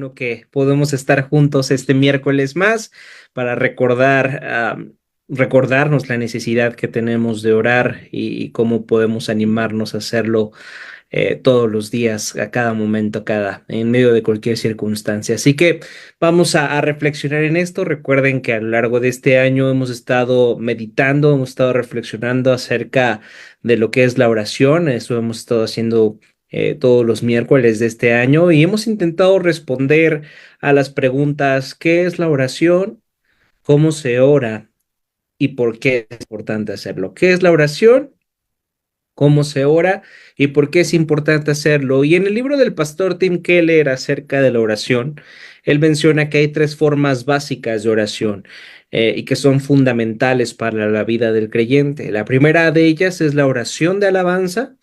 bueno que podemos estar juntos este miércoles más para recordarnos la necesidad que tenemos de orar y cómo podemos animarnos a hacerlo todos los días, a cada momento, en medio de cualquier circunstancia. Así que vamos a reflexionar en esto. Recuerden que a lo largo de este año hemos estado meditando, hemos estado reflexionando acerca de lo que es la oración. Eso hemos estado haciendo todos los miércoles de este año y hemos intentado responder a las preguntas: ¿qué es la oración? ¿Cómo se ora? ¿Y por qué es importante hacerlo? ¿Qué es la oración? ¿Cómo se ora y por qué es importante hacerlo? Y en el libro del pastor Tim Keller acerca de la oración, él menciona que hay tres formas básicas de oración y que son fundamentales para la vida del creyente. La primera de ellas es la oración de alabanza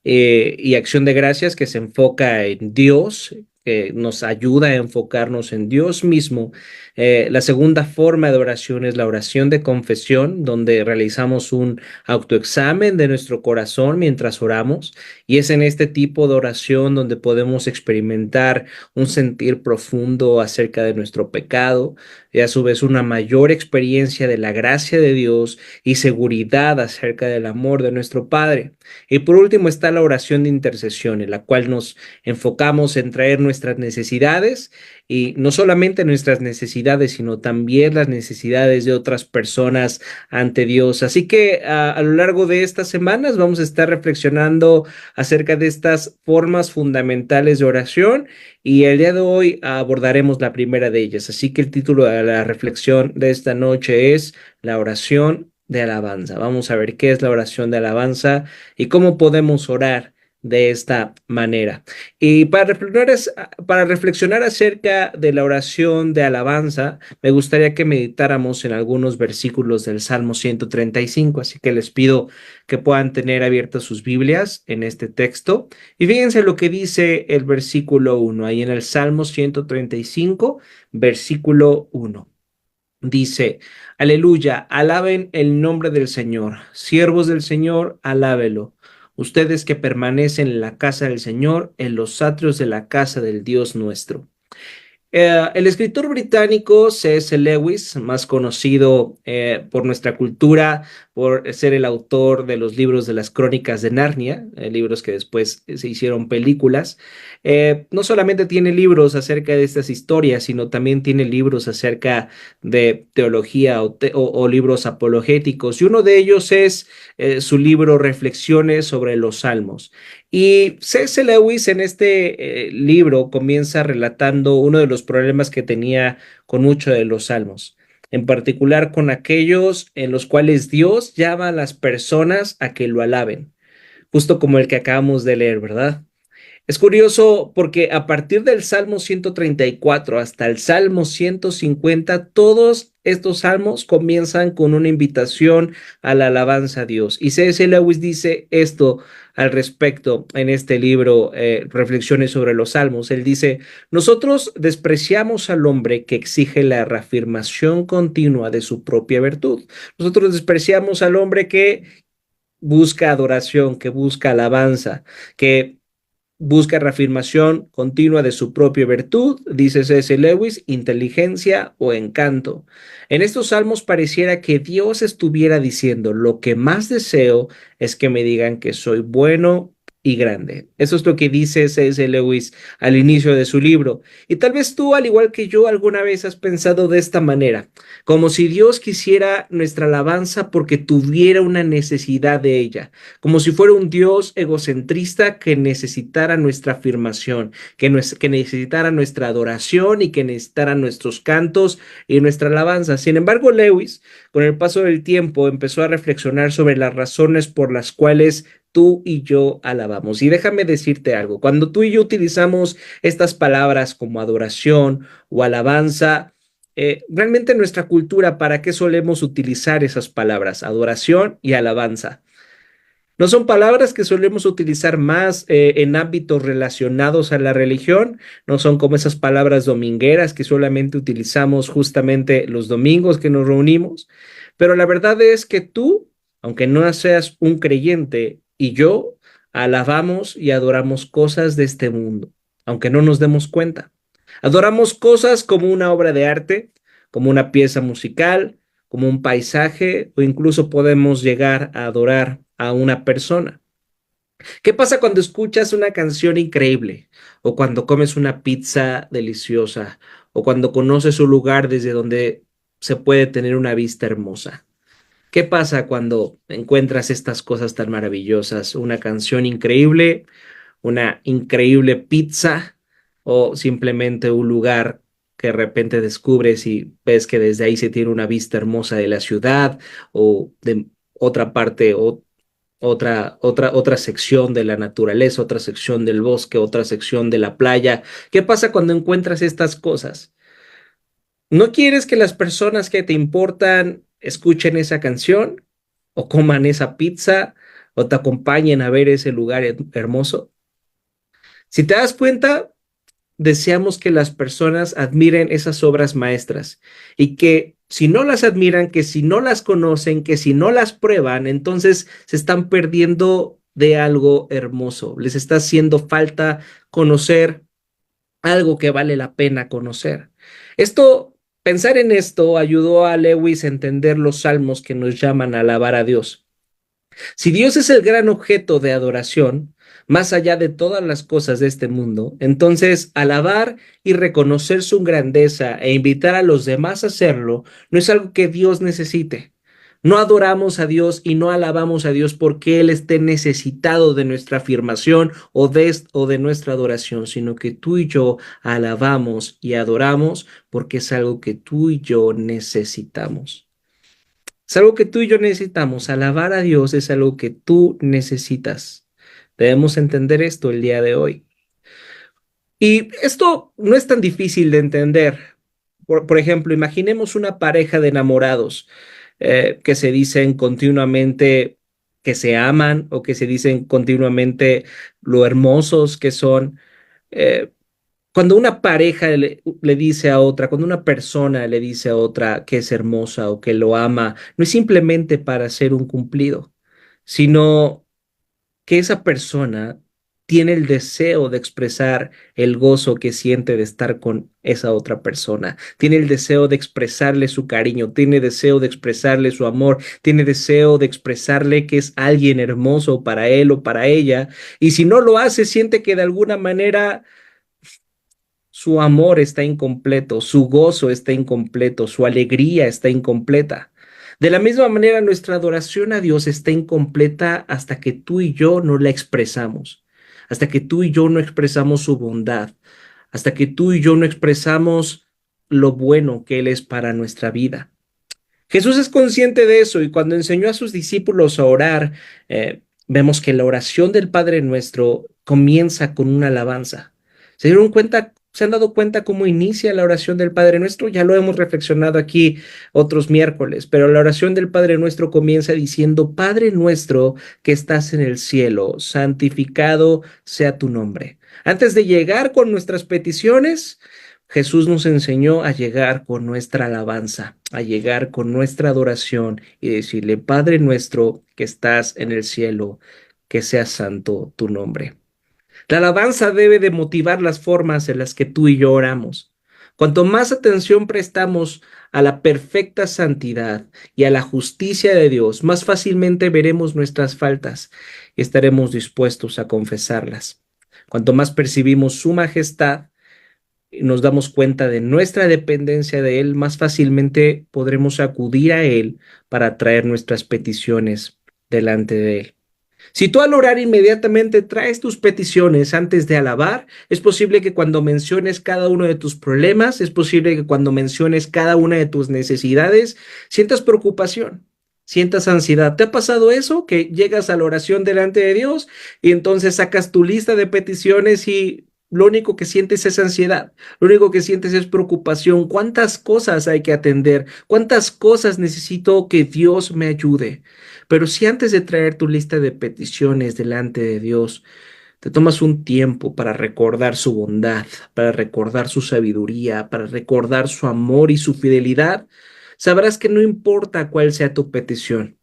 y acción de gracias, que se enfoca en Dios, que nos ayuda a enfocarnos en Dios mismo. La segunda forma de oración es la oración de confesión, donde realizamos un autoexamen de nuestro corazón mientras oramos, y es en este tipo de oración donde podemos experimentar un sentir profundo acerca de nuestro pecado y a su vez una mayor experiencia de la gracia de Dios y seguridad acerca del amor de nuestro Padre. Y por último está la oración de intercesión, en la cual nos enfocamos en traer nuestras necesidades, y no solamente nuestras necesidades, sino también las necesidades de otras personas ante Dios. Así que a lo largo de estas semanas vamos a estar reflexionando acerca de estas formas fundamentales de oración, y el día de hoy abordaremos la primera de ellas. Así que el título de la reflexión de esta noche es la oración de alabanza. Vamos a ver qué es la oración de alabanza y cómo podemos orar de esta manera. Y para reflexionar acerca de la oración de alabanza, me gustaría que meditáramos en algunos versículos del Salmo 135, así que les pido que puedan tener abiertas sus Biblias en este texto. Y fíjense lo que dice el versículo 1, ahí en el Salmo 135, versículo 1. Dice: Aleluya, alaben el nombre del Señor, siervos del Señor, alábelo. Ustedes que permanecen en la casa del Señor, en los atrios de la casa del Dios nuestro. El escritor británico C.S. Lewis, más conocido por nuestra cultura por ser el autor de los libros de las Crónicas de Narnia, libros que después se hicieron películas, no solamente tiene libros acerca de estas historias, sino también tiene libros acerca de teología o libros apologéticos, y uno de ellos es su libro Reflexiones sobre los Salmos. Y C.S. Lewis en este libro comienza relatando uno de los problemas que tenía con muchos de los salmos, en particular con aquellos en los cuales Dios llama a las personas a que lo alaben, justo como el que acabamos de leer, ¿verdad? Es curioso porque a partir del Salmo 134 hasta el Salmo 150, todos estos salmos comienzan con una invitación a la alabanza a Dios. Y C.S. Lewis dice esto al respecto en este libro, Reflexiones sobre los Salmos. Él dice: nosotros despreciamos al hombre que exige la reafirmación continua de su propia virtud. Nosotros despreciamos al hombre que busca adoración, que busca alabanza, que busca reafirmación continua de su propia virtud, dice C.S. Lewis, inteligencia o encanto. En estos salmos pareciera que Dios estuviera diciendo: lo que más deseo es que me digan que soy bueno y grande. Eso es lo que dice C.S. Lewis al inicio de su libro. Y tal vez tú, al igual que yo, alguna vez has pensado de esta manera, como si Dios quisiera nuestra alabanza porque tuviera una necesidad de ella, como si fuera un Dios egocentrista que necesitara nuestra afirmación, que necesitara nuestra adoración y que necesitara nuestros cantos y nuestra alabanza. Sin embargo, Lewis, con el paso del tiempo, empezó a reflexionar sobre las razones por las cuales tú y yo alabamos. Y déjame decirte algo: cuando tú y yo utilizamos estas palabras como adoración o alabanza, realmente en nuestra cultura, ¿para qué solemos utilizar esas palabras, adoración y alabanza? No son palabras que solemos utilizar más en ámbitos relacionados a la religión, no son como esas palabras domingueras que solamente utilizamos justamente los domingos que nos reunimos, pero la verdad es que tú, aunque no seas un creyente, y yo alabamos y adoramos cosas de este mundo, aunque no nos demos cuenta. Adoramos cosas como una obra de arte, como una pieza musical, como un paisaje, o incluso podemos llegar a adorar a una persona. ¿Qué pasa cuando escuchas una canción increíble? O cuando comes una pizza deliciosa? ¿O cuando conoces un lugar desde donde se puede tener una vista hermosa? ¿Qué pasa cuando encuentras estas cosas tan maravillosas? Una canción increíble, una increíble pizza o simplemente un lugar que de repente descubres y ves que desde ahí se tiene una vista hermosa de la ciudad o de otra parte o otra sección de la naturaleza, otra sección del bosque, otra sección de la playa. ¿Qué pasa cuando encuentras estas cosas? ¿No quieres que las personas que te importan escuchen esa canción o coman esa pizza o te acompañen a ver ese lugar hermoso? Si te das cuenta, deseamos que las personas admiren esas obras maestras y que si no las admiran, que si no las conocen, que si no las prueban, entonces se están perdiendo de algo hermoso. Les está haciendo falta conocer algo que vale la pena conocer. Pensar en esto ayudó a Lewis a entender los salmos que nos llaman a alabar a Dios. Si Dios es el gran objeto de adoración, más allá de todas las cosas de este mundo, entonces alabar y reconocer su grandeza e invitar a los demás a hacerlo no es algo que Dios necesite. No adoramos a Dios y no alabamos a Dios porque Él esté necesitado de nuestra afirmación o de nuestra adoración, sino que tú y yo alabamos y adoramos porque es algo que tú y yo necesitamos. Es algo que tú y yo necesitamos. Alabar a Dios es algo que tú necesitas. Debemos entender esto el día de hoy. Y esto no es tan difícil de entender. Por ejemplo, imaginemos una pareja de enamorados que se dicen continuamente que se aman o que se dicen continuamente lo hermosos que son. Eh, Cuando una pareja le dice a otra, cuando una persona le dice a otra que es hermosa o que lo ama, no es simplemente para hacer un cumplido, sino que esa persona tiene el deseo de expresar el gozo que siente de estar con esa otra persona, tiene el deseo de expresarle su cariño, tiene deseo de expresarle su amor, tiene deseo de expresarle que es alguien hermoso para él o para ella, y si no lo hace, siente que de alguna manera su amor está incompleto, su gozo está incompleto, su alegría está incompleta. De la misma manera, nuestra adoración a Dios está incompleta hasta que tú y yo no la expresamos, hasta que tú y yo no expresamos su bondad, hasta que tú y yo no expresamos lo bueno que Él es para nuestra vida. Jesús es consciente de eso y cuando enseñó a sus discípulos a orar, vemos que la oración del Padre Nuestro comienza con una alabanza. ¿Se dieron cuenta? ¿Se han dado cuenta cómo inicia la oración del Padre Nuestro? Ya lo hemos reflexionado aquí otros miércoles, pero la oración del Padre Nuestro comienza diciendo, Padre nuestro que estás en el cielo, santificado sea tu nombre. Antes de llegar con nuestras peticiones, Jesús nos enseñó a llegar con nuestra alabanza, a llegar con nuestra adoración y decirle, Padre nuestro que estás en el cielo, que sea santo tu nombre. La alabanza debe de motivar las formas en las que tú y yo oramos. Cuanto más atención prestamos a la perfecta santidad y a la justicia de Dios, más fácilmente veremos nuestras faltas y estaremos dispuestos a confesarlas. Cuanto más percibimos su majestad, nos damos cuenta de nuestra dependencia de Él, más fácilmente podremos acudir a Él para traer nuestras peticiones delante de Él. Si tú al orar inmediatamente traes tus peticiones antes de alabar, es posible que cuando menciones cada uno de tus problemas, es posible que cuando menciones cada una de tus necesidades, sientas preocupación, sientas ansiedad. ¿Te ha pasado eso? Que llegas a la oración delante de Dios y entonces sacas tu lista de peticiones y lo único que sientes es ansiedad, lo único que sientes es preocupación. ¿Cuántas cosas hay que atender? ¿Cuántas cosas necesito que Dios me ayude? Pero si antes de traer tu lista de peticiones delante de Dios, te tomas un tiempo para recordar su bondad, para recordar su sabiduría, para recordar su amor y su fidelidad, sabrás que no importa cuál sea tu petición,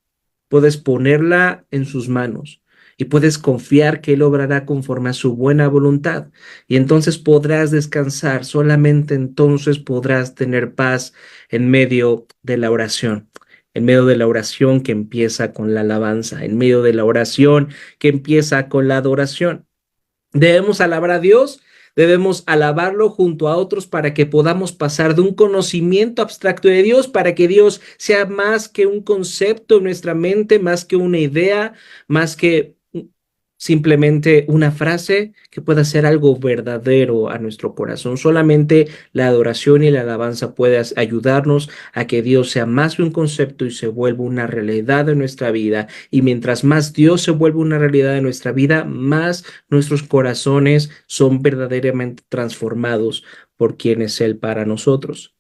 puedes ponerla en sus manos y puedes confiar que Él obrará conforme a su buena voluntad. Y entonces podrás descansar, solamente entonces podrás tener paz en medio de la oración. En medio de la oración que empieza con la alabanza, en medio de la oración que empieza con la adoración. Debemos alabar a Dios, debemos alabarlo junto a otros para que podamos pasar de un conocimiento abstracto de Dios, para que Dios sea más que un concepto en nuestra mente, más que una idea, más que simplemente una frase, que pueda ser algo verdadero a nuestro corazón. Solamente la adoración y la alabanza puede ayudarnos a que Dios sea más que un concepto y se vuelva una realidad de nuestra vida. Y mientras más Dios se vuelve una realidad de nuestra vida, más nuestros corazones son verdaderamente transformados por quien es Él para nosotros.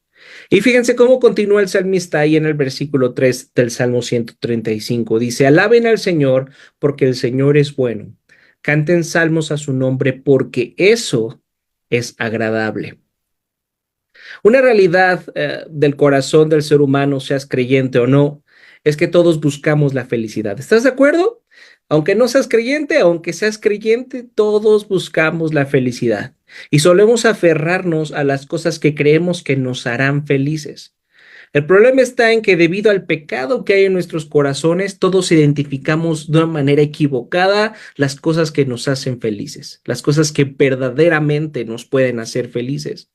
Y fíjense cómo continúa el salmista ahí en el versículo 3 del Salmo 135. Dice, alaben al Señor porque el Señor es bueno. Canten salmos a su nombre porque eso es agradable. Una realidad del corazón del ser humano, seas creyente o no, es que todos buscamos la felicidad. ¿Estás de acuerdo? Aunque no seas creyente, aunque seas creyente, todos buscamos la felicidad y solemos aferrarnos a las cosas que creemos que nos harán felices. El problema está en que debido al pecado que hay en nuestros corazones, todos identificamos de una manera equivocada las cosas que nos hacen felices, las cosas que verdaderamente nos pueden hacer felices.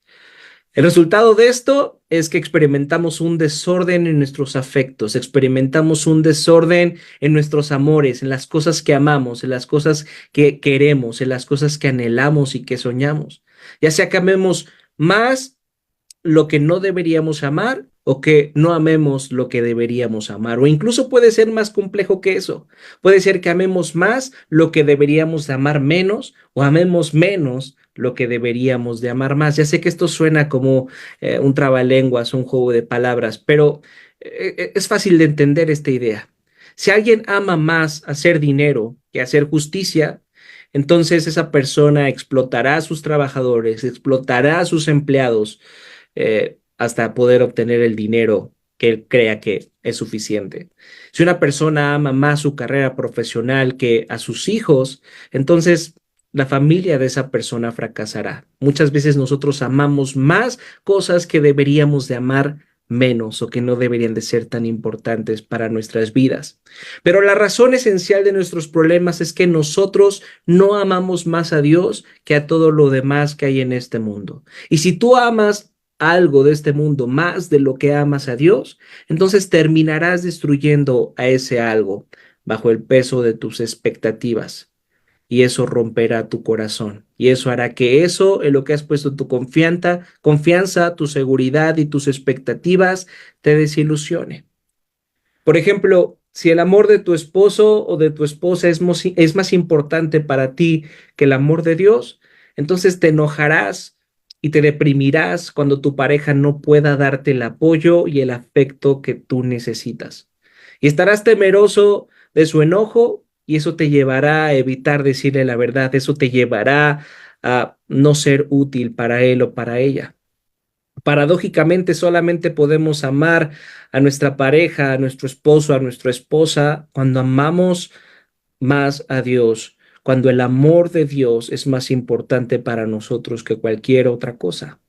El resultado de esto es que experimentamos un desorden en nuestros afectos, experimentamos un desorden en nuestros amores, en las cosas que amamos, en las cosas que queremos, en las cosas que anhelamos y que soñamos. Ya sea que amemos más lo que no deberíamos amar o que no amemos lo que deberíamos amar. O incluso puede ser más complejo que eso. Puede ser que amemos más lo que deberíamos de amar menos o amemos menos lo que deberíamos de amar más. Ya sé que esto suena como un trabalenguas, un juego de palabras, pero es fácil de entender esta idea. Si alguien ama más hacer dinero que hacer justicia, entonces esa persona explotará a sus trabajadores, explotará a sus empleados, hasta poder obtener el dinero que él crea que es suficiente. Si una persona ama más su carrera profesional que a sus hijos, entonces la familia de esa persona fracasará. Muchas veces nosotros amamos más cosas que deberíamos de amar menos o que no deberían de ser tan importantes para nuestras vidas. Pero la razón esencial de nuestros problemas es que nosotros no amamos más a Dios que a todo lo demás que hay en este mundo. Y si tú amas algo de este mundo más de lo que amas a Dios, entonces terminarás destruyendo a ese algo bajo el peso de tus expectativas. Y eso romperá tu corazón. Y eso hará que eso en lo que has puesto tu confianza, tu seguridad y tus expectativas te desilusione. Por ejemplo, si el amor de tu esposo o de tu esposa es más importante para ti que el amor de Dios, entonces te enojarás y te deprimirás cuando tu pareja no pueda darte el apoyo y el afecto que tú necesitas. Y estarás temeroso de su enojo y eso te llevará a evitar decirle la verdad, eso te llevará a no ser útil para él o para ella. Paradójicamente, solamente podemos amar a nuestra pareja, a nuestro esposo, a nuestra esposa, cuando amamos más a Dios, cuando el amor de Dios es más importante para nosotros que cualquier otra cosa.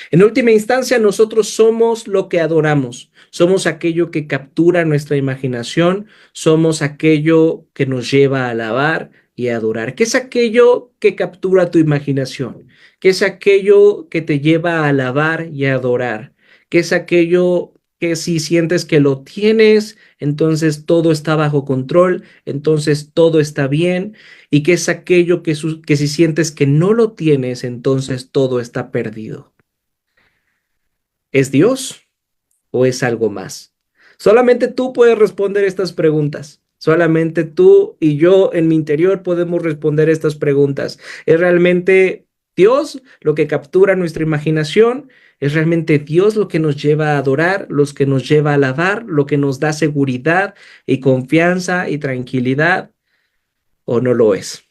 En última instancia, nosotros somos lo que adoramos, somos aquello que captura nuestra imaginación, somos aquello que nos lleva a alabar y a adorar. ¿Qué es aquello que captura tu imaginación? ¿Qué es aquello que te lleva a alabar y a adorar? ¿Qué es aquello que si sientes que lo tienes, entonces todo está bajo control, entonces todo está bien? ¿Y qué es aquello que si sientes que no lo tienes, entonces todo está perdido? ¿Es Dios o es algo más? Solamente tú puedes responder estas preguntas. Solamente tú y yo en mi interior podemos responder estas preguntas. ¿Es realmente Dios lo que captura nuestra imaginación? ¿Es realmente Dios lo que nos lleva a adorar, lo que nos lleva a alabar, lo que nos da seguridad y confianza y tranquilidad? ¿O no lo es?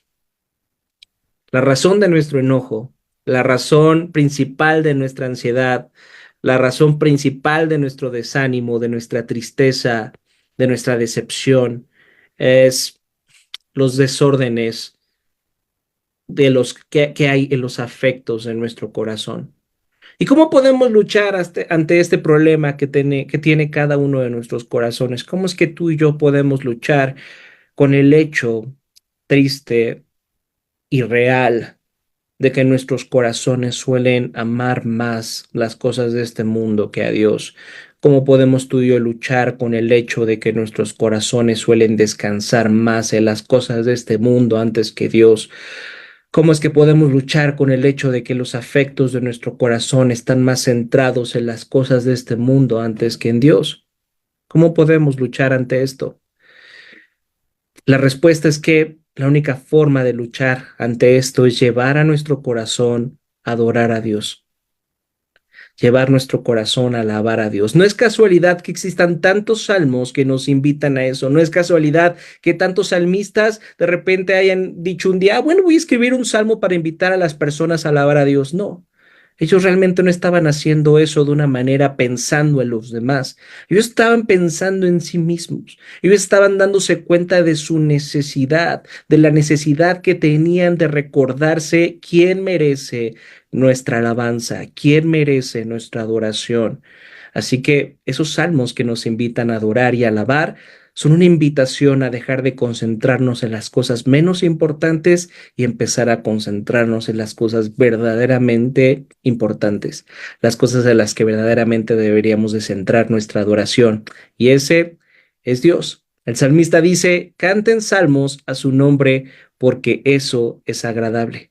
La razón de nuestro enojo, la razón principal de nuestra ansiedad, la razón principal de nuestro desánimo, de nuestra tristeza, de nuestra decepción, es los desórdenes de los que hay en los afectos de nuestro corazón. ¿Y cómo podemos luchar ante este problema que tiene cada uno de nuestros corazones? ¿Cómo es que tú y yo podemos luchar con el hecho triste y real de que nuestros corazones suelen amar más las cosas de este mundo que a Dios? ¿Cómo podemos tú y yo luchar con el hecho de que nuestros corazones suelen descansar más en las cosas de este mundo antes que Dios? ¿Cómo es que podemos luchar con el hecho de que los afectos de nuestro corazón están más centrados en las cosas de este mundo antes que en Dios? ¿Cómo podemos luchar ante esto? La respuesta es que la única forma de luchar ante esto es llevar a nuestro corazón a adorar a Dios, llevar nuestro corazón a alabar a Dios. No es casualidad que existan tantos salmos que nos invitan a eso. No es casualidad que tantos salmistas de repente hayan dicho un día, bueno, voy a escribir un salmo para invitar a las personas a alabar a Dios. No. Ellos realmente no estaban haciendo eso de una manera pensando en los demás. Ellos estaban pensando en sí mismos. Ellos estaban dándose cuenta de su necesidad, de la necesidad que tenían de recordarse quién merece nuestra alabanza, quién merece nuestra adoración. Así que esos salmos que nos invitan a adorar y a alabar son una invitación a dejar de concentrarnos en las cosas menos importantes y empezar a concentrarnos en las cosas verdaderamente importantes, las cosas en las que verdaderamente deberíamos de centrar nuestra adoración. Y ese es Dios. El salmista dice, canten salmos a su nombre porque eso es agradable.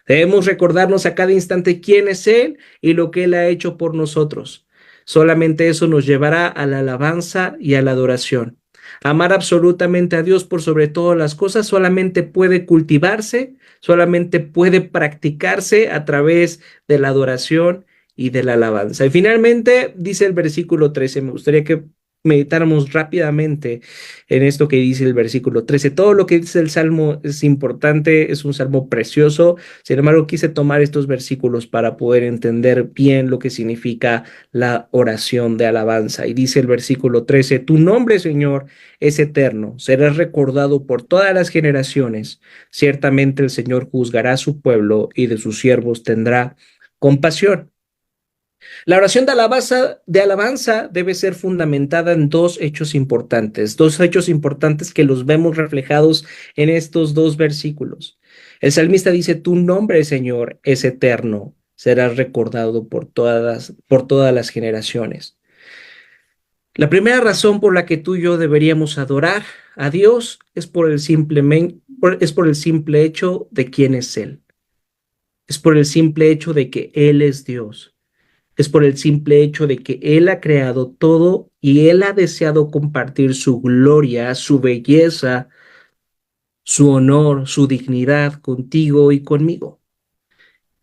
Debemos recordarnos a cada instante quién es Él y lo que Él ha hecho por nosotros. Solamente eso nos llevará a la alabanza y a la adoración. Amar absolutamente a Dios por sobre todas las cosas solamente puede cultivarse, solamente puede practicarse a través de la adoración y de la alabanza. Y finalmente dice el versículo 13, me gustaría que meditáramos rápidamente en esto que dice el versículo 13. Todo lo que dice el salmo es importante, es un salmo precioso. Sin embargo, quise tomar estos versículos para poder entender bien lo que significa la oración de alabanza. Y dice el versículo 13, tu nombre, Señor, es eterno, serás recordado por todas las generaciones. Ciertamente el Señor juzgará a su pueblo y de sus siervos tendrá compasión. La oración de alabanza debe ser fundamentada en dos hechos importantes que los vemos reflejados en estos dos versículos. El salmista dice, tu nombre, Señor, es eterno, serás recordado por todas las generaciones. La primera razón por la que tú y yo deberíamos adorar a Dios es por el simple hecho de quién es Él. Es por el simple hecho de que Él es Dios. Es por el simple hecho de que Él ha creado todo y Él ha deseado compartir su gloria, su belleza, su honor, su dignidad contigo y conmigo.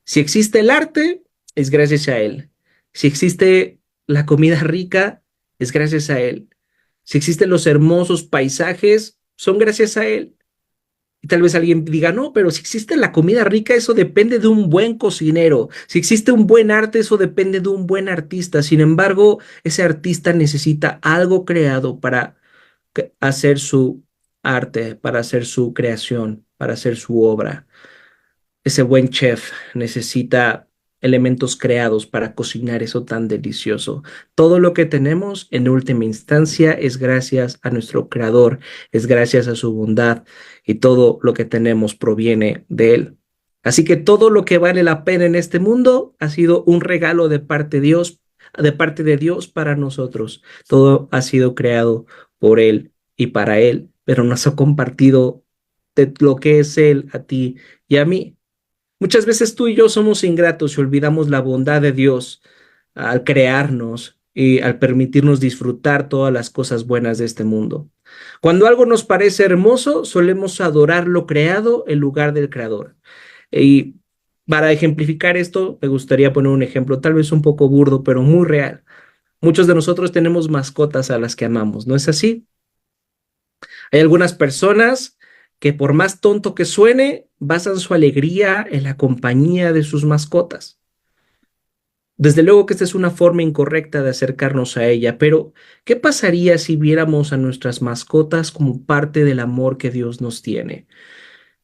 Si existe el arte, es gracias a Él. Si existe la comida rica, es gracias a Él. Si existen los hermosos paisajes, son gracias a Él. Y tal vez alguien diga, no, pero si existe la comida rica, eso depende de un buen cocinero. Si existe un buen arte, eso depende de un buen artista. Sin embargo, ese artista necesita algo creado para hacer su arte, para hacer su creación, para hacer su obra. Ese buen chef necesita elementos creados para cocinar eso tan delicioso. Todo lo que tenemos en última instancia es gracias a nuestro creador, es gracias a su bondad y todo lo que tenemos proviene de él. Así que todo lo que vale la pena en este mundo ha sido un regalo de parte de Dios para nosotros. Todo ha sido creado por él y para él, pero nos ha compartido de lo que es él a ti y a mí. Muchas veces tú y yo somos ingratos y olvidamos la bondad de Dios al crearnos y al permitirnos disfrutar todas las cosas buenas de este mundo. Cuando algo nos parece hermoso, solemos adorar lo creado en lugar del creador. Y para ejemplificar esto, me gustaría poner un ejemplo, tal vez un poco burdo, pero muy real. Muchos de nosotros tenemos mascotas a las que amamos, ¿no es así? Hay algunas personas que por más tonto que suene, basan su alegría en la compañía de sus mascotas. Desde luego que esta es una forma incorrecta de acercarnos a ella, pero ¿qué pasaría si viéramos a nuestras mascotas como parte del amor que Dios nos tiene?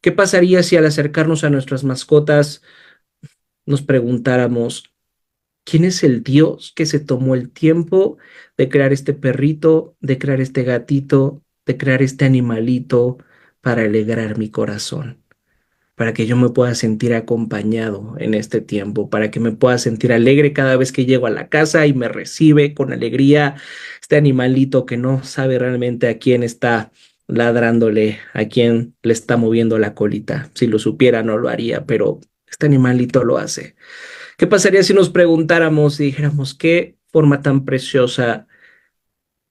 ¿Qué pasaría si al acercarnos a nuestras mascotas nos preguntáramos, ¿quién es el Dios que se tomó el tiempo de crear este perrito, de crear este gatito, de crear este animalito para alegrar mi corazón? Para que yo me pueda sentir acompañado en este tiempo, para que me pueda sentir alegre cada vez que llego a la casa y me recibe con alegría este animalito que no sabe realmente a quién está ladrándole, a quién le está moviendo la colita. Si lo supiera no lo haría, pero este animalito lo hace. ¿Qué pasaría si nos preguntáramos y dijéramos qué forma tan preciosa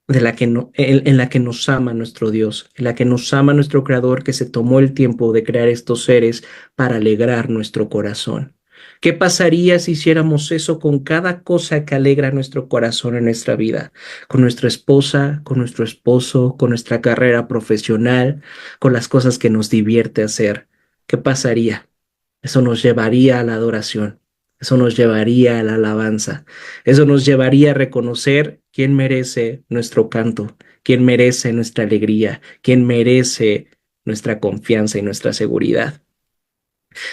de la que no, en la que nos ama nuestro Dios, en la que nos ama nuestro Creador, que se tomó el tiempo de crear estos seres para alegrar nuestro corazón? ¿Qué pasaría si hiciéramos eso con cada cosa que alegra nuestro corazón en nuestra vida? Con nuestra esposa, con nuestro esposo, con nuestra carrera profesional, con las cosas que nos divierte hacer. ¿Qué pasaría? Eso nos llevaría a la adoración, eso nos llevaría a la alabanza, eso nos llevaría a reconocer quién merece nuestro canto, quién merece nuestra alegría, quién merece nuestra confianza y nuestra seguridad.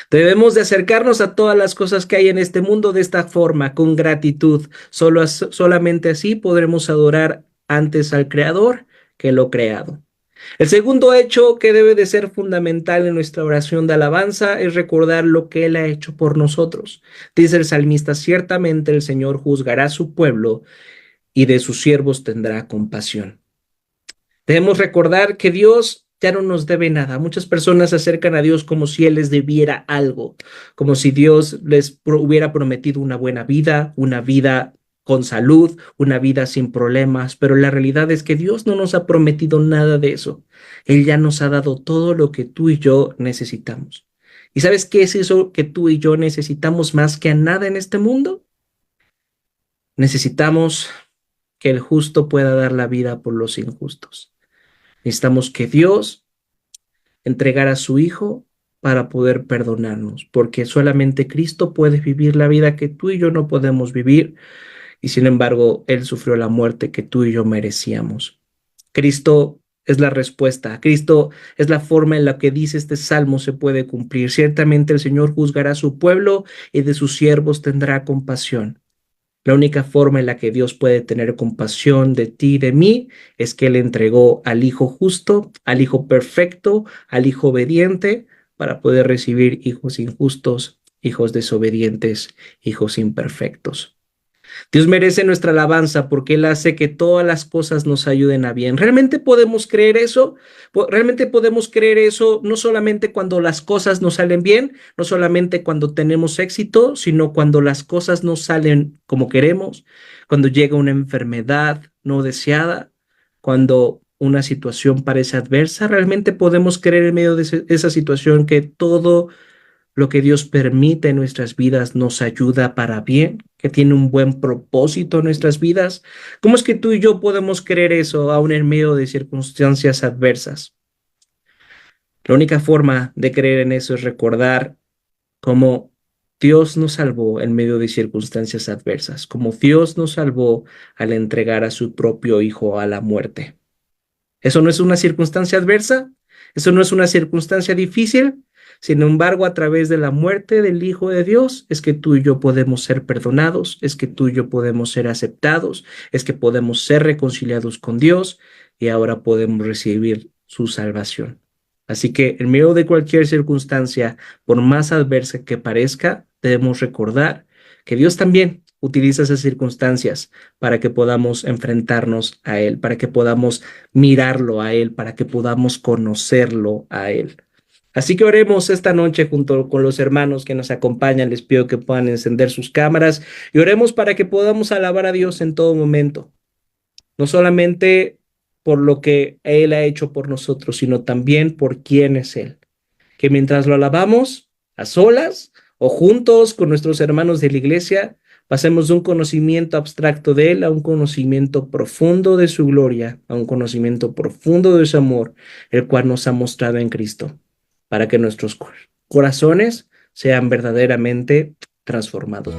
Debemos de acercarnos a todas las cosas que hay en este mundo de esta forma, con gratitud. Solamente así podremos adorar antes al Creador que lo creado. El segundo hecho que debe de ser fundamental en nuestra oración de alabanza es recordar lo que Él ha hecho por nosotros. Dice el salmista, ciertamente el Señor juzgará a su pueblo y de sus siervos tendrá compasión. Debemos recordar que Dios ya no nos debe nada. Muchas personas se acercan a Dios como si Él les debiera algo, como si Dios les hubiera prometido una vida con salud, una vida sin problemas, pero la realidad es que Dios no nos ha prometido nada de eso. Él ya nos ha dado todo lo que tú y yo necesitamos. ¿Y sabes qué es eso que tú y yo necesitamos más que a nada en este mundo? Necesitamos que el justo pueda dar la vida por los injustos. Necesitamos que Dios entregara a su Hijo para poder perdonarnos, porque solamente Cristo puede vivir la vida que tú y yo no podemos vivir, y sin embargo, Él sufrió la muerte que tú y yo merecíamos. Cristo es la respuesta. Cristo es la forma en la que dice este salmo se puede cumplir. Ciertamente el Señor juzgará a su pueblo y de sus siervos tendrá compasión. La única forma en la que Dios puede tener compasión de ti y de mí es que Él entregó al Hijo justo, al Hijo perfecto, al Hijo obediente, para poder recibir hijos injustos, hijos desobedientes, hijos imperfectos. Dios merece nuestra alabanza porque Él hace que todas las cosas nos ayuden a bien. ¿Realmente podemos creer eso? ¿Realmente podemos creer eso no solamente cuando las cosas nos salen bien, no solamente cuando tenemos éxito, sino cuando las cosas no salen como queremos, cuando llega una enfermedad no deseada, cuando una situación parece adversa? ¿Realmente podemos creer en medio de esa situación que todo lo que Dios permite en nuestras vidas nos ayuda para bien, que tiene un buen propósito en nuestras vidas? ¿Cómo es que tú y yo podemos creer eso aún en medio de circunstancias adversas? La única forma de creer en eso es recordar cómo Dios nos salvó en medio de circunstancias adversas, como Dios nos salvó al entregar a su propio Hijo a la muerte. ¿Eso no es una circunstancia adversa? ¿Eso no es una circunstancia difícil? Sin embargo, a través de la muerte del Hijo de Dios es que tú y yo podemos ser perdonados, es que tú y yo podemos ser aceptados, es que podemos ser reconciliados con Dios y ahora podemos recibir su salvación. Así que en medio de cualquier circunstancia, por más adversa que parezca, debemos recordar que Dios también utiliza esas circunstancias para que podamos enfrentarnos a Él, para que podamos mirarlo a Él, para que podamos conocerlo a Él. Así que oremos esta noche junto con los hermanos que nos acompañan. Les pido que puedan encender sus cámaras y oremos para que podamos alabar a Dios en todo momento, no solamente por lo que Él ha hecho por nosotros, sino también por quién es Él. Que mientras lo alabamos a solas o juntos con nuestros hermanos de la iglesia, pasemos de un conocimiento abstracto de Él a un conocimiento profundo de su gloria, a un conocimiento profundo de su amor, el cual nos ha mostrado en Cristo, para que nuestros corazones sean verdaderamente transformados.